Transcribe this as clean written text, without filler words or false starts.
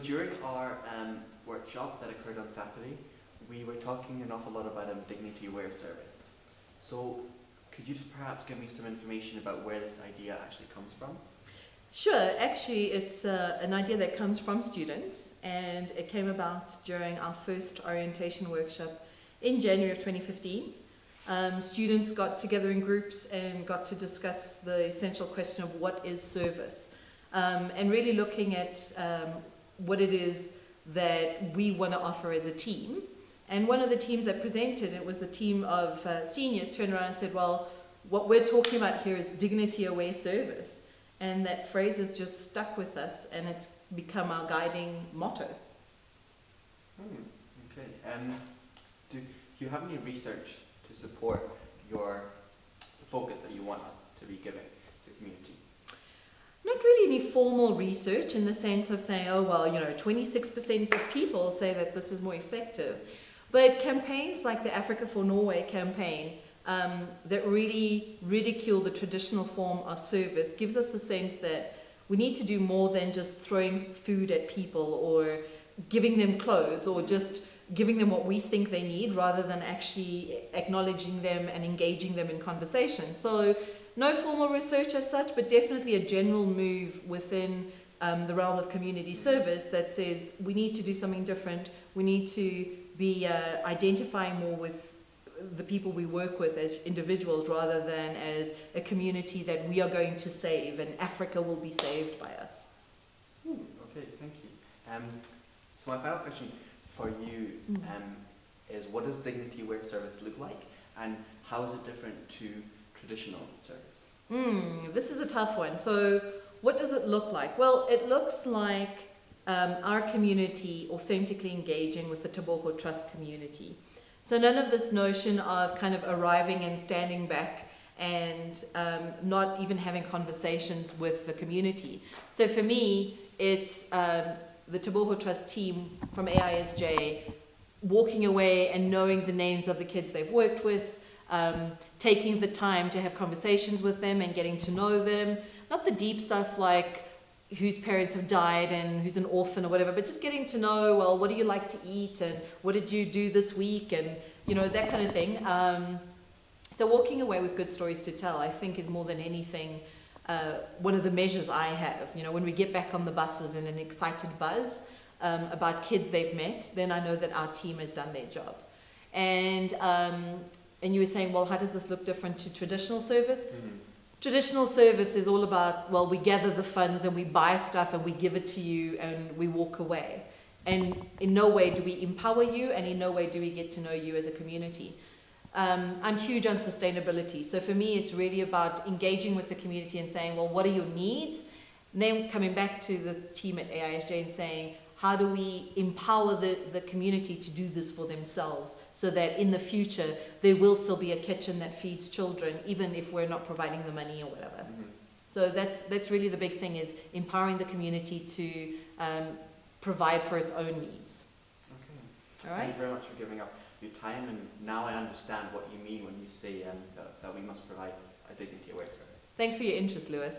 during our workshop that occurred on Saturday, we were talking an awful lot about a dignity-aware service. So could you just perhaps give me some information about where this idea actually comes from? Sure, actually it's an idea that comes from students, and it came about during our first orientation workshop in January of 2015. Students got together in groups and got to discuss the essential question of what is service, and really looking at what it is that we want to offer as a team. And one of the teams that presented, it was the team of seniors, turned around and said, well, what we're talking about here is dignity-aware service. And that phrase has just stuck with us, and it's become our guiding motto. Okay. Do you have any research to support the focus that you want us to be giving to the community? Not really any formal research in the sense of saying, oh, well, 26% of people say that this is more effective. But campaigns like the Africa for Norway campaign that really ridicule the traditional form of service gives us a sense that we need to do more than just throwing food at people or giving them clothes or just giving them what we think they need, rather than actually acknowledging them and engaging them in conversation. So no formal research as such, but definitely a general move within the realm of community service that says we need to do something different. We need to be identifying more with the people we work with as individuals, rather than as a community that we are going to save and Africa will be saved by us. Okay, thank you. So my final question for you is, what does dignity-aware service look like, and how is it different to traditional service? This is a tough one. So what does it look like? Well, it looks like our community authentically engaging with the Teboho Trust community. So none of this notion of kind of arriving and standing back and not even having conversations with the community. So for me, it's the Teboho Trust team from AISJ walking away and knowing the names of the kids they've worked with, taking the time to have conversations with them and getting to know them. Not the deep stuff like whose parents have died and who's an orphan or whatever, but just getting to know, well, what do you like to eat and what did you do this week, and that kind of thing. So walking away with good stories to tell, I think, is more than anything one of the measures I have. When we get back on the buses in an excited buzz about kids they've met, then I know that our team has done their job. And you were saying, well, how does this look different to traditional service? Traditional service is all about, well, we gather the funds and we buy stuff and we give it to you and we walk away. And in no way do we empower you, and in no way do we get to know you as a community. I'm huge on sustainability. So for me, it's really about engaging with the community and saying, well, what are your needs? And then coming back to the team at AISJ and saying, how do we empower the community to do this for themselves, so that in the future there will still be a kitchen that feeds children, even if we're not providing the money or whatever. So that's really the big thing, is empowering the community to provide for its own needs. Okay. All right. Thank you very much for giving up your time, and now I understand what you mean when you say that we must provide a dignity-aware service. Thanks for your interest, Lewis.